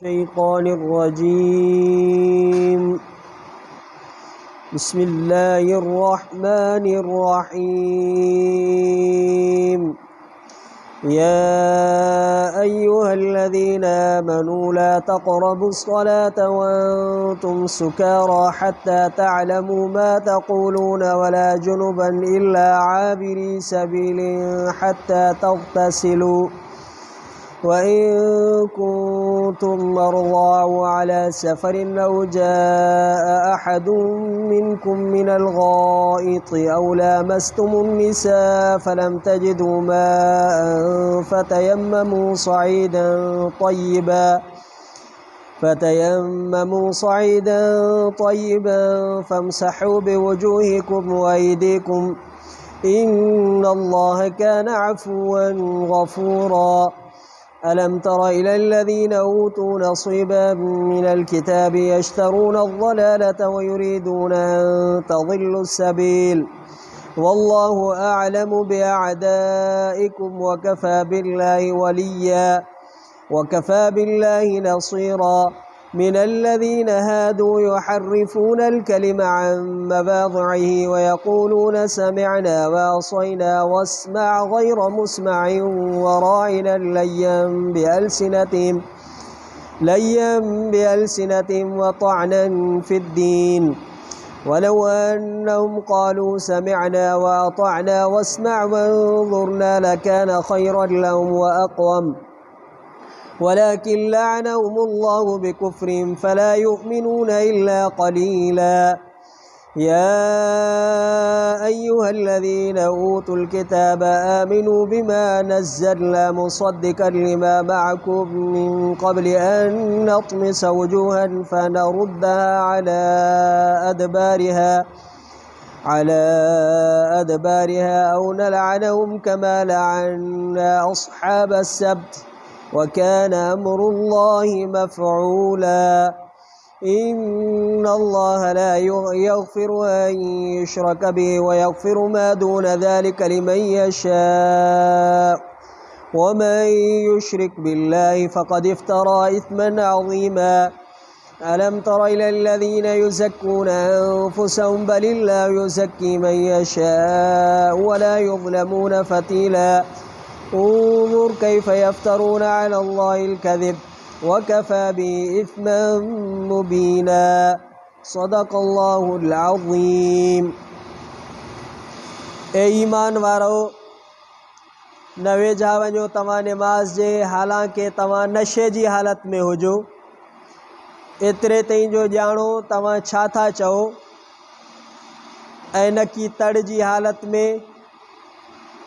الشيطان الرجيم. بسم الله الرحمن الرحيم. يا أيها الذين آمنوا لا تقربوا الصلاة وأنتم سكارى حتى تعلموا ما تقولون ولا جنبا إلا عابري سبيل حتى تغتسلوا وإن كنتم مرضى أو على سفر أو جاء أحد منكم من الغائط أو لامستم النساء فلم تجدوا ماء فتيمموا صعيدا طيبا فامسحوا بوجوهكم وأيديكم إن الله كان عفوا غفورا. ألم تر إلى الذين أوتوا نصيبا من الكتاب يشترون الضلالة ويريدون أن تضلوا السبيل والله أعلم بأعدائكم وكفى بالله وليا وكفى بالله نصيرا. من الذين هادوا يحرفون الكلم عن مواضعه ويقولون سمعنا وعصينا واسمع غير مسمع وراعنا ليا بألسنتهم وطعنا في الدين ولو أنهم قالوا سمعنا وأطعنا واسمع وانظرنا لكان خيرا لهم وأقوم ولكن لعنهم الله بكفرهم فلا يؤمنون إلا قليلا. يا أيها الذين أوتوا الكتاب آمنوا بما نزلنا مصدقا لما معكم من قبل أن نطمس وجوها فنردها على أدبارها أو نلعنهم كما لعنا أصحاب السبت وكان أمر الله مفعولا. إن الله لا يغفر أن يشرك به ويغفر ما دون ذلك لمن يشاء ومن يشرك بالله فقد افترى إثما عظيما. ألم تر إلى الذين يزكون أنفسهم بل الله يزكي من يشاء ولا يظلمون فتيلا. انظر كيف يفترون على الله الكذب وكفى به إثما مبينا. صدق الله العظيم. ए ईमान वारो न वेझा वञो तव्हां नमाज़ जे हालांकि तव्हां नशे जी हालत में हुजो। एतिरे ताईं जो ॼाणो तव्हां छा था चओ ऐं न की तड़ जी हालत में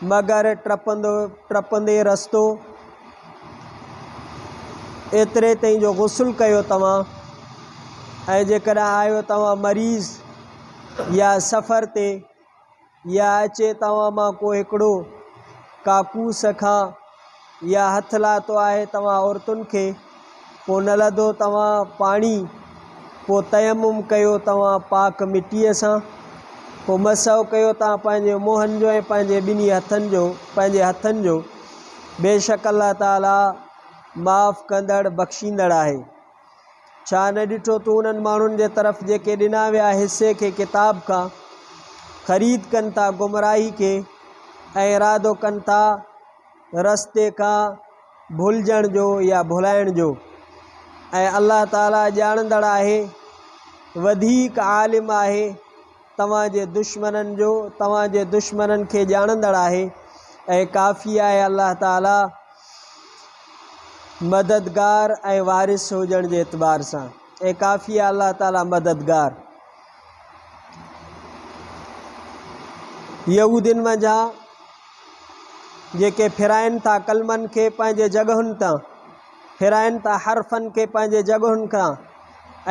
मगर टपंदे रस्तो। एतिरे ताईं जो गुस्ल कयो तव्हां ऐं जेकॾहिं आयो तव्हां मरीज़ या सफ़र ते या अचे तव्हां मां को हिकिड़ो काकूस खां या हथ लातो आहे तव्हां औरतुनि खे पोइ न लधो तव्हां पाणी पोइ तयमुम कयो तव्हां पाक मिटीअ सां पोइ मसो कयो तव्हां पंहिंजे मुंहंनि जो ऐं पंहिंजे ॿिन्ही हथनि जो। बेशक अल्लाह ताला माफ़ कंदड़ बख़्शींदड़ आहे। छा न ॾिठो तूं उन्हनि माण्हुनि जे तरफ़ जेके ॾिना विया हिसे खे किताब खां ख़रीद कनि था गुमराही खे ऐं इरादो कनि था रस्ते खां भुलिजण जो या भुलाइण जो। ऐं अल्लाह ताला ॼाणंदड़ आहे वधीक आलिम आहे तव्हांजे दुश्मननि खे ॼाणंदड़ आहे ऐं काफ़ी आहे अल्लाह ताला मददगार ऐं वारिस हुजण जे एतबार सां। ऐं काफ़ी आहे अल्लाह ताला मददगार। यहूदियुनि मंझां जेके फिराइनि था कलमनि खे पंहिंजे जॻहुनि तां फिराइनि था हर्फ़नि खे पंहिंजे जॻहुनि खां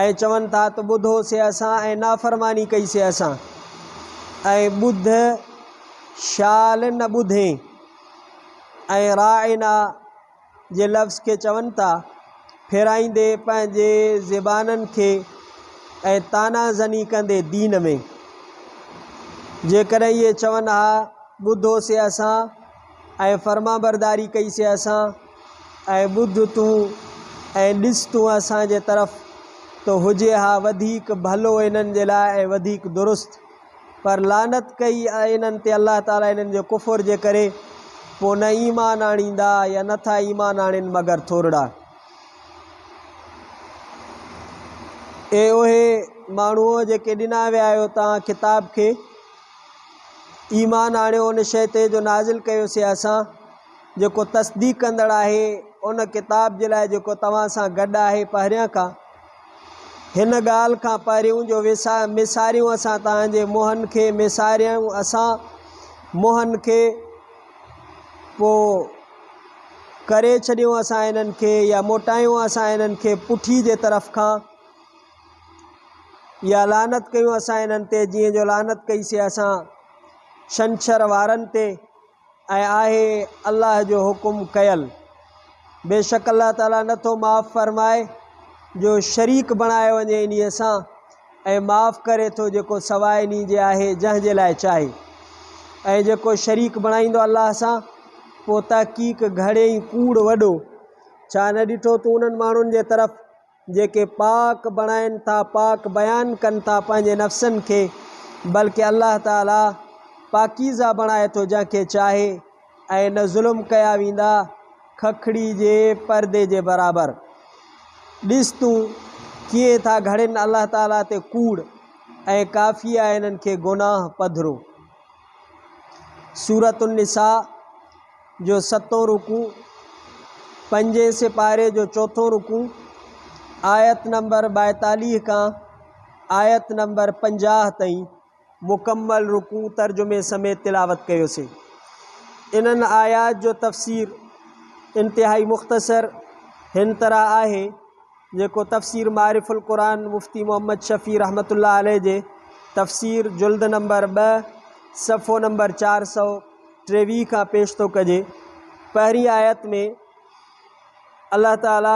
ऐं चवनि था त ॿुधोसीं असां ऐं नाफ़रमानी कईसीं असां ऐं ॿुध शाल न ॿुधे ऐं राइना जे लफ़्ज़ खे चवनि था फिराईंदे पंहिंजे ज़बाननि खे ऐं तानाज़नी कंदे दीन में। जेकॾहिं इहे चवनि हा ॿुधोसीं असां ऐं फर्मा बरदारी कईसीं असां ऐं ॿुध तूं ऐं ॾिस तूं असांजे तरफ़ तो हुजे हा वधीक भलो इन्हनि जे लाइ ऐं वधीक दुरुस्त। पर लानत कई आहे इन्हनि ते अल्लाह ताला इन्हनि जो कुफ़ुर जे करे, पोइ न ईमान आणींदा या नथा ईमान आणनि मगर थोरड़ा। ए उहे माण्हू जेके ॾिना विया आहियो तव्हां किताब खे, ईमान आणियो उन शइ ते जो नाज़िल कयोसीं असां, जेको तस्दीक कंदड़ आहे उन किताब जे लाइ जेको तव्हां सां गॾु आहे पहिरियां खां। हिन ॻाल्हि खां पहिरियों जो मिसारियूं असां तव्हांजे मुंहंनि खे, मिसारियूं असां मुंहंनि खे, पोइ करे छॾियूं असां इन्हनि खे या मोटायूं असां इन्हनि खे पुठी जे तरफ़ खां, या लानत कयूं असां इन्हनि ते जीअं जो लानत कईसीं असां छंछर वारनि ते। ऐं आहे अल्लाह जो हुकुम कयल, बेशक अल्लाह ताला नथो माफ़ फरमाए जो शरीक बणायो वञे इन्हीअ सां, ऐं माफ़ करे थो जेको सवाइ इन्ही जे आहे जंहिंजे लाइ चाहे। ऐं जेको शरीक बणाईंदो अल्लाह सां, पोइ तहक़ीक़ घणे ई कूड़ वॾो। छा न ॾिठो तूं उन्हनि माण्हुनि जे तरफ़ जेके पाक बणाइनि था, पाक बयानु कनि था पंहिंजे नफ़्सनि खे, बल्कि अल्लाह ताला पाकीज़ा बणाए थो जंहिंखे चाहे, ऐं न ज़ुल्म कया वेंदा खखड़ी जे परदे जे बराबरि। ॾिस तूं कीअं था घड़नि अल्लाह ताला ते कूड़, ऐं काफ़ी आहे इन्हनि खे गुनाह पधरो। सूरत निसा जो 7 रुकू, 5 सिपारे जो 4 रुकू, आयत नंबर 42 खां आयत नंबर 50 ताईं मुकम्मल रुकू तर्जुमे समेत तिलावत कयोसीं। इन्हनि आयात जो तफ़सीर इंतिहाई मुख़्तसर हिन तरह आहे, जेको तफ़सीर मारिफुल क़ुरान मुफ्ती मोहम्मद शफ़ी रहमतुल्लाह अलैह जे तफ़सीर जुल्द नंबर 2 सफ़ो नंबर 423 खां पेश थो कजे। पहिरीं आयत में अल्लाह ताला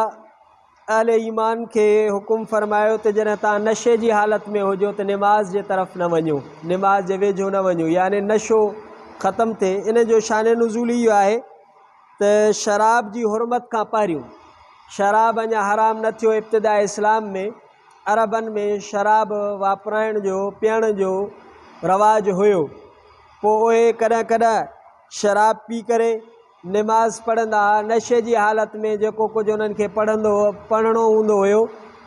अहले ईमान खे हुकुम फरमायो त जॾहिं तव्हां नशे जी हालत में हुजो त निमाज़ जे तरफ़ न वञो, निमाज़ जे वेझो न वञो, यानी नशो ख़त्म थिए। इन जो शान नुज़ूल इहो आहे त शराब जी हुरमत खां पहिरियों, शराब अञा हराम न थियो इब्तिदा इस्लाम में, अरबनि में शराब वापराइण जो, पीअण जो रवाज हुयो। पोइ उहे कॾहिं कॾहिं शराब पी करे निमाज़ पढ़ंदा, नशे जी हालत में जेको कुझु उन्हनि खे पढ़णो हूंदो हुयो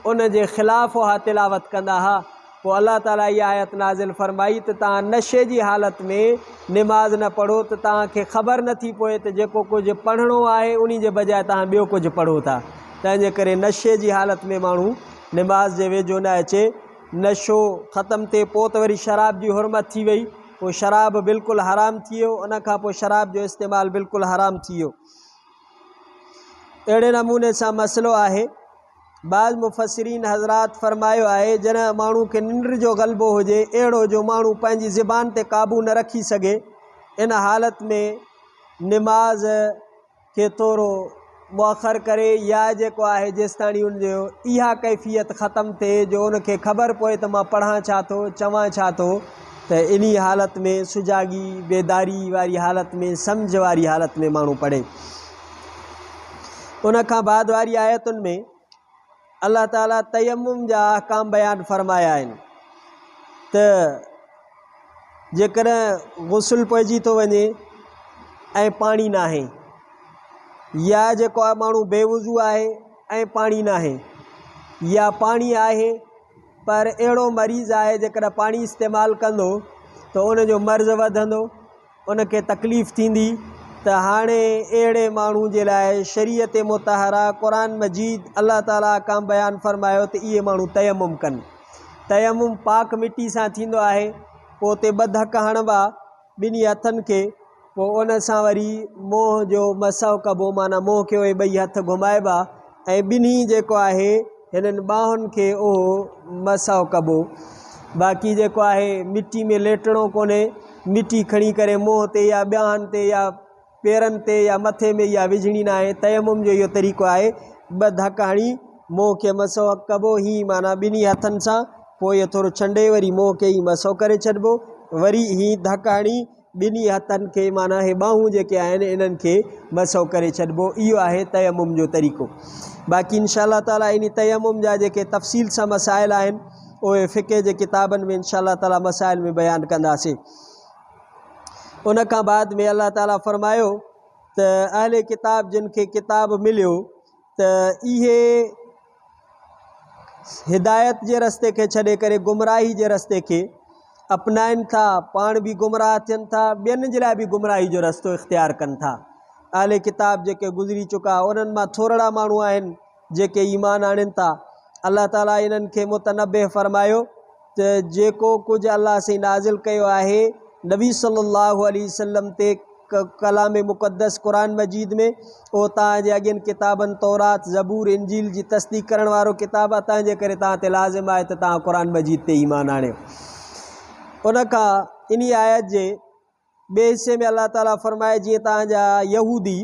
उन जे ख़िलाफ़ उहा तिलावत कंदा हुआ। पोइ अल्लाह ताला इहा आयत नाज़िल फरमाई त तव्हां नशे जी हालत में निमाज़ न पढ़ो, त तव्हांखे ख़बर नथी पए त जेको कुझु पढ़णो आहे उन जे बजाए तव्हां ॿियो कुझु पढ़ो था। तंहिंजे करे नशे जी हालत में माण्हू निमाज़ जे वेझो न अचे। नशो ख़त्म थिए पोइ त वरी शराब जी हुरमत थी वई, पोइ शराब बिल्कुलु हराम थी वियो, उन खां पोइ शराब जो इस्तेमालु बिल्कुलु हराम थी वियो। अहिड़े नमूने सां मसइलो आहे। बाज़ मुफ़स्सिरीन हज़रात फरमायो आहे जॾहिं माण्हू खे निंड जो ग़लबो हुजे, अहिड़ो जो माण्हू पंहिंजी ज़ुबान ते क़ाबू न रखी सघे, इन हालत में निमाज़ खे थोरो मुअख़र करे, या जेको आहे जेसिताणी उनजो इहा कैफ़ियत ख़त्म थिए जो उनखे ख़बर पए त मां पढ़ां छा थो, चवां छा थो, त इन्ही हालत में सुजागी बेदारी वारी हालत में, सम्झ वारी हालत में माण्हू पढ़े। उन खां बाद वारी आयतुनि में अल्लाह ताला तयम्मुम जा अहकाम बयानु फरमाया आहिनि त जेकॾहिं गुस्ल पइजी थो वञे ऐं पाणी न आहे, या जेको आहे माण्हू बेवुज़ू आहे ऐं पाणी न आहे, या पाणी आहे पर अहिड़ो मरीज़ आहे जेकॾहिं पाणी इस्तेमालु कंदो त उनजो मर्ज़ वधंदो, उनखे तकलीफ़ थींदी, त हाणे अहिड़े माण्हू जे लाइ शरीयत मुतहरा क़ुरान मजीद अल्लाह ताला अहकाम बयानु फरमायो त इहे माण्हू तयम्मुम कनि। तयम्मुम पाक मिटी सां थींदो आहे। पोइ उते 2 धक हणिबा ॿिन्ही हथनि खे, पोइ उन सां वरी मोह जो मसो कबो, माना मोह खे उहे 2 हथ घुमाइबा ऐं ॿिन्ही जेको आहे हिननि ॿाहुनि खे उहो मसो कबो। बाक़ी जेको आहे मिटी में लेटणो कोन्हे, मिटी खणी करे मुंहं ते या ॿियाहनि ते या पेरनि ते या मथे में इहा विझणी न आहे। तयम्मुम जो इहो तरीक़ो आहे, 2 धक हणी मुंहं खे मसो कबो, हीअं माना ॿिन्ही हथनि सां, पोइ इहो थोरो छंडे वरी मुंहं खे ई मसो करे छॾिबो, वरी हीअं धक हणी ॿिन्ही हथनि खे माना हे ॿाहूं जेके आहिनि इन्हनि खे मसो करे छॾिबो। इहो आहे तयमुम जो तरीक़ो। बाक़ी इंशा अल्लाह ताला इन तयमुम जा जेके तफ़सील सां मसाइल आहिनि उहे फ़िक़े जे किताबनि में इंशा अल्लाह ताला मसाइल में बयानु कंदासीं। उन खां बाद में अल्लाह ताला फ़रमायो त अहले किताब जिन खे किताब मिलियो त इहे हिदायत जे रस्ते खे छॾे करे गुमराही जे रस्ते खे अपनाइनि था, पाण बि गुमराह थियनि था, ॿियनि जे लाइ बि गुमराही जो रस्तो इख़्तियार कनि था। अहले किताब जेके गुज़री चुका उन्हनि मां थोरा माण्हू आहिनि जेके ईमान आणनि था। अल्लाह ताला इन्हनि खे मुतनब्बिह फ़रमायो त जेको कुझु अल्लाह से नाज़िल कयो आहे नबी सल्लल्लाहु अलैहि वसल्लम ते कलाम मुक़द्दस क़ुरान मजीद में, उहो तव्हांजे अॻियनि किताबनि तौरात ज़बूर इंजील जी तस्दीक़ करण वारो किताबु आहे। तंहिंजे करे तव्हां ते लाज़िम आहे त तव्हां क़ुरान मजीद ते ईमान आणियो। उन खां इन आयत जे ॿिए हिसे में अल्लाह ताला फ़रमाए जीअं तव्हांजा यहूदी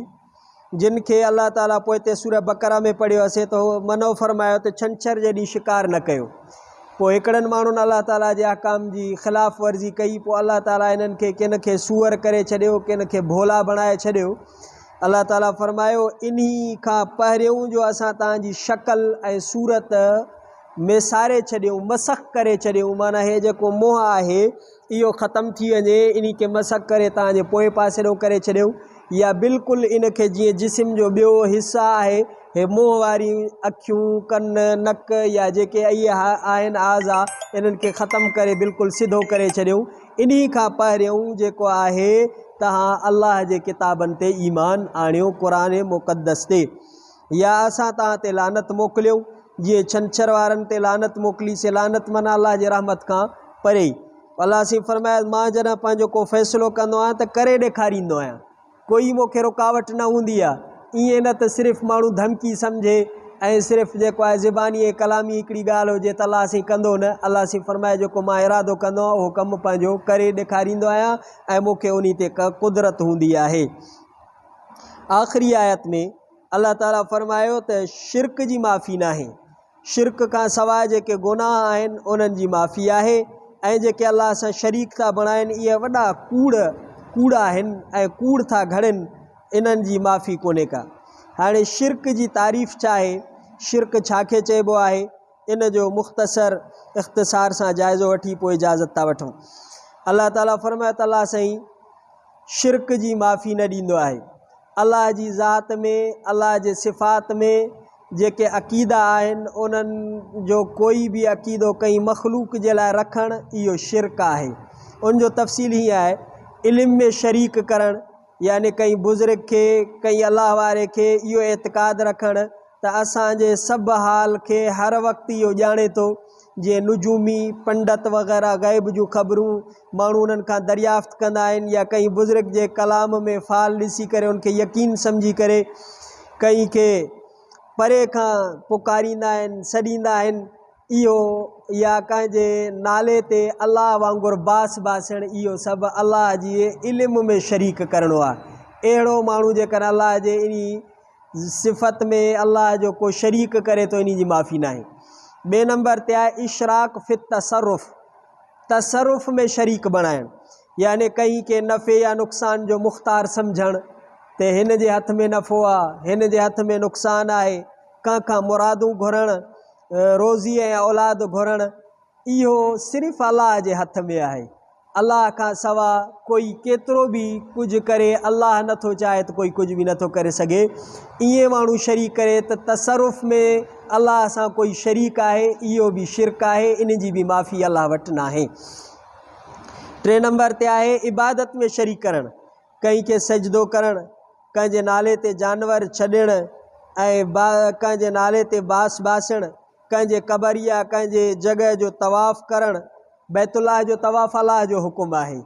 जिन खे अल्लाह ताला पोइ ते सूरह बक़रा में पढ़ियोसीं त उहो मनो फ़रमायो त छंछर जे ॾींहुं शिकार न कयो। पोइ हिकिड़नि माण्हुनि अल्लाह ताला जे अहकाम जी ख़िलाफ़ वर्ज़ी कई। पोइ अल्लाह ताला इन्हनि खे किन खे सूअर करे छॾियो, किन खे भोला बणाए छॾियो। अल्लाह ताला फ़रमायो इन्ही खां पहिरियों जो असां तव्हांजी शक्ल ऐं सूरत मेसारे छॾियूं, मसख़ करे छॾियूं। माना हे जेको मोह आहे इहो ख़तमु थी वञे, इन खे मसख़ करे तव्हांजे पोइ पासे ॾों करे छॾियूं, या बिल्कुलु इन खे जीअं जिस्म जो ॿियो हिस्सा आहे हे मोह वारी अखियूं, कन, नक या जेके इहे आहिनि आज़ा, इन्हनि खे ख़तमु करे बिल्कुलु सिधो करे छॾियूं। इन खां पहिरियों जेको आहे तव्हां अल्लाह जे किताबनि ते ईमान आणियो, क़ुरान मुक़द्दस ते, या असां तव्हां ते लानत मोकिलियूं जीअं छंछर वारनि ते लानत मोकिलीसीं। लानत माना अल्लाह जे रहमत खां परे। अल्लाह से फ़रमाया मां जॾहिं पंहिंजो को फ़ैसिलो कंदो आहियां त करे ॾेखारींदो आहियां, कोई मूंखे रुकावट न हूंदी आहे। ईअं न त सिर्फ़ु माण्हू धमकी सम्झे ऐं सिर्फ़ु जेको आहे ज़बानी ऐं कलामी हिकिड़ी ॻाल्हि हुजे त अल्लाह से कंदो न। अल्लाह से फ़रमाए जेको मां इरादो कंदो आहियां उहो कमु पंहिंजो करे ॾेखारींदो आहियां ऐं मूंखे उन ते कुदरत हूंदी आहे। आख़िरी आयत में अल्लाह ताला फ़रमायो त शिरक जी माफ़ी न आहे, शिरक खां सवाइ जेके गुनाह आहिनि उन्हनि जी माफ़ी आहे, ऐं जेके अल्लाह सां शरीक था बणाइनि इहे वॾा कूड़ आहिनि ऐं कूड़ था घड़नि, इन्हनि जी माफ़ी कोन्हे का। हाणे शिरक जी तारीफ़ छा आहे, शिरक छा खे चइबो आहे, इन जो मुख़्तसर इख़्तिसार सां जाइज़ो वठी पोइ इजाज़त था वठूं। अल्लाह ताला फ़रमाए त अल्लाह साईं शिरक जी माफ़ी न ॾींदो आहे। अल्लाह जी ज़ात में, अल्लाह जे सिफ़ात में जेके अक़ीदा आहिनि उन्हनि जो कोई बि अक़ीदो कंहिं मख़लूक जे लाइ रखणु इहो शिरक आहे। उन जो तफ़सील हीअं आहे, इल्म में शरीक करणु, यानी कंहिं बुज़ुर्ग खे, कंहिं अल्लाह वारे खे इहो एतिक़ाद रखणु त असांजे सभु हाल खे हर वक़्तु इहो ॼाणे थो। जीअं नुजूमी पंडित वग़ैरह ग़ैब जूं ख़बरूं माण्हू उन्हनि खां दरियाफ़्त कंदा आहिनि, या कंहिं बुज़ुर्ग जे कलाम में फ़ाल ॾिसी करे उनखे यकीन सम्झी करे कंहिं खे परे खां पुकारींदा आहिनि, सॾींदा आहिनि, इहो या कंहिंजे नाले ते अल्लाह वांगुरु बास बासणु, इहो सभु अल्लाह जी इल्म में शरीक करिणो आहे। अहिड़ो माण्हू जेकर अल्लाह जे इन सिफ़त में अल्लाह जो को शरीक करे थो, इन जी माफ़ी न आहे। ॿिए नंबर ते आहे इशराक फ़ित तसरुफ़ में शरीक बणाइणु, यानी कंहिं खे नफ़े या नुक़सान जो मुख़्तार सम्झणु त हिन जे हथ में नफ़ो आहे, हिन जे हथ में नुक़सानु आहे, कंहिंखां मुरादूं घुरणु, रोज़ी ऐं औलाद घुरणु, इहो सिर्फ़ु अल्लाह जे हथ में आहे। अल्लाह खां सवाइ कोई केतिरो बि कुझु करे, अल्लाह नथो चाहे त कोई कुझु बि नथो करे सघे। ईअं माण्हू शरीक करे त तसरुफ़ में अल्लाह सां कोई शरीक आहे, इहो बि शिरक आहे, इन जी बि माफ़ी अल्लाह वटि न आहे। टे नंबर ते आहे इबादत में शरीक करणु, कंहिं खे सजदो करणु, कंहिंजे नाले ते जानवर छॾणु ऐं कंहिंजे नाले ते बास बासणु, कंहिंजे क़बर या कंहिंजे जॻह जो तवाफ़ करणु। बैतुल्लाह जो तवाफ़ अल्लाह जो हुकुम आहे,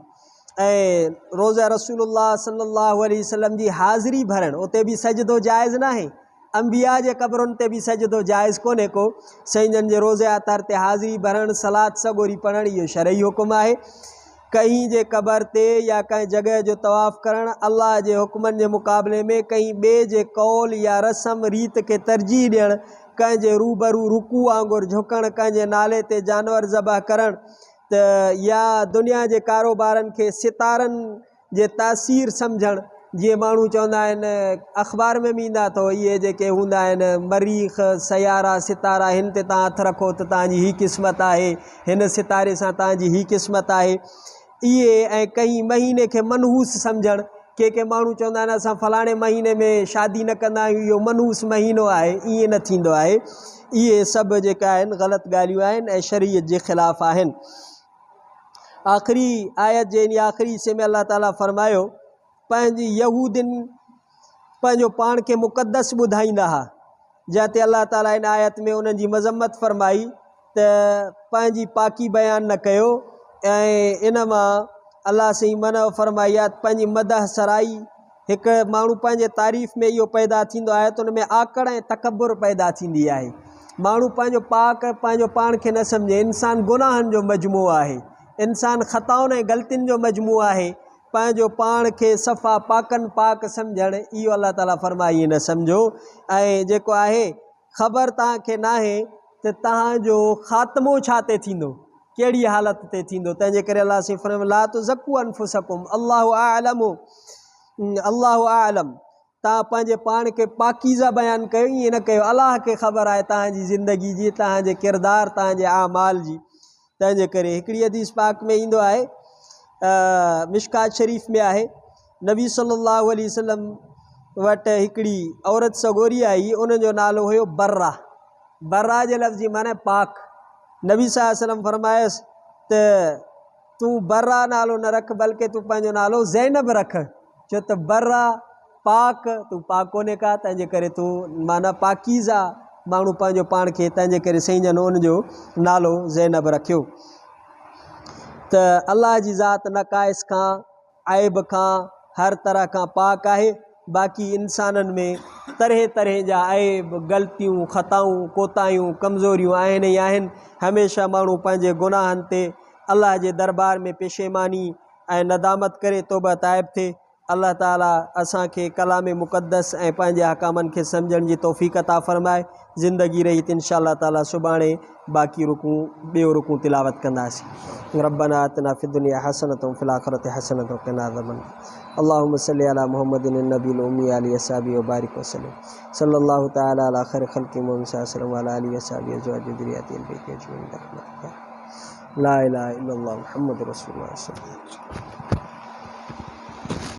ऐं रोज़ा रसूलुल्लाह सल्लल्लाहु अलैहि वसल्लम जी हाज़िरी भरणु, उते बि सजदो जाइज़ न आहे। अंबिया जे क़बरुनि ते बि सजदो जाइज़ कोन्हे को। साईं जे रोज़े आतर ते हाज़िरी भरणु, सलात सगोरी पढ़णु, इहो शरई हुकुम आहे। कंहिं जे क़बर ते या कंहिं जॻह जो तवाफ़ करणु अल्लाह जे हुकमनि जे मुक़ाबले में कंहिं ॿिए जे कौल या रस्म रीत खे तरजीह ॾियणु, कंहिंजे रूबरू रुकू वांगुरु झुकणु, कंहिंजे नाले ते जानवर ज़बह करणु, त या दुनिया जे कारोबारनि खे सितारनि जे तासीर सम्झणु। जीअं माण्हू चवंदा आहिनि अख़बार में बि ईंदा अथव इहे जेके हूंदा आहिनि मरीख़ सयारा सितारा, हिन ते तव्हां हथु रखो त तव्हांजी हीअ क़िस्मत आहे, हिन सितारे सां तव्हांजी हीअ क़िस्मत आहे। इहे ऐं कंहिं महीने खे मनहूस सम्झणु। के माण्हू चवंदा आहिनि असां फलाणे महीने में शादी न कंदा आहियूं, इहो मनहूस महीनो आहे, ईअं न थींदो आहे। इहे सभु जेका आहिनि ग़लति ॻाल्हियूं आहिनि ऐं शरीयत जे ख़िलाफ़ु आहिनि। आख़िरी आयत जे इन आख़िरी हिसे में अलाह ताला फरमायो पंहिंजी यहूदिन पंहिंजो पाण खे मुक़दस ॿुधाईंदा हुआ, जिते अलाह ताला इन आयत में उन्हनि जी मज़म्मत फरमाई त पंहिंजी पाकी बयानु न कयो। ऐं इन मां अलाह सही मन फरमाई आहे पंहिंजी मदह सराई। हिकु माण्हू पंहिंजे तारीफ़ में इहो पैदा थींदो आहे त उन में आकड़ ऐं तकबुर पैदा थींदी आहे। माण्हू पंहिंजो पंहिंजो पाण खे न सम्झे। इंसान गुनाहनि जो मजमू आहे, इंसान ख़ताउनि ऐं ग़लतियुनि जो मजमू आहे। पंहिंजो पाण खे सफ़ा पाकनि पाक सम्झणु, इहो अलाह ताला फरमाई न सम्झो। ऐं जेको आहे ख़बर तव्हांखे नाहे त तव्हांजो ख़ात्मो छा ते थींदो, कहिड़ी हालत ते थींदो। तंहिंजे करे अलाह से फरमायो ला तुज़क्कू अनफुसकुम अल्लाहु आलम, अल्लाहु आलम। तव्हां पंहिंजे पाण खे पाकीज़ा बयानु कयो, ईअं न कयो। अलाह खे ख़बर आहे तव्हांजी ज़िंदगी जी, तव्हांजे किरदार, तव्हांजे आमाल जी। तंहिंजे करे हिकिड़ी हदीस पाक में ईंदो आहे, मिशकात शरीफ़ में आहे, नबी सल्लल्लाहु अलैहि वसल्लम वटि हिकिड़ी औरत सगोरी आई, उन जो नालो हुयो बर्रा। बर्रा जे लफ़्ज़ जी माना पाक। नबी सल्लल्लाहु अलैहि वसल्लम फरमायसि त तूं बर्रा नालो न रख, बल्कि तूं पंहिंजो नालो ज़ैनब रख, छो त बर्रा पाक, तूं पाक कोन्हे का, तंहिंजे करे तूं माना पाकीज़ा माण्हू पंहिंजो पाण खे, तंहिंजे करे साईं जन उनजो नालो ज़ैनब रखियो। त अल्लाह जी ज़ात नक़ाइस खां, आइब खां, हर तरह खां पाक आहे। बाक़ी इंसाननि में तरह तरह जा आइब, ग़लतियूं, ख़ताऊं, कोताहियूं, कमज़ोरियूं आहिनि ई आहिनि। हमेशह माण्हू पंहिंजे गुनाहनि ते अल्लाह जे दरबार में पेशेमानी ऐं नदामत करे तौबा ताइब थिए। अल्लाह ताला असांखे कलाम मुक़द्दस ऐं पंहिंजे हकामनि खे सम्झण जी तौफ़ीक़ अता फ़रमाए। ज़िंदगी रही त इंशाअल्लाह ताला सुभाणे बाक़ी रुकू ॿियो रुकू तिलावत कंदासीं। रब्बना आतिना फ़िद दुनिया हसनतुम फ़िल आख़िरति हसनतुम व क़िना अज़ाबन्नार। अल्लाहुम्मा सल्लि अला मुहम्मदिन नबील उम्मी आलिहि वसहबिहि व बारिक वसल्लम। सल्लल्लाहु तआला अला खैर खल्क़ि मुहम्मद सल्लल्लाहु अलैहि वसल्लम व अला आलिहि वसहबिहि अज़वाजिहि ज़ुर्रिय्यतिहि अल बैत अजमईन। ला इलाहा इल्लल्लाह मुहम्मदुर रसूलुल्लाह।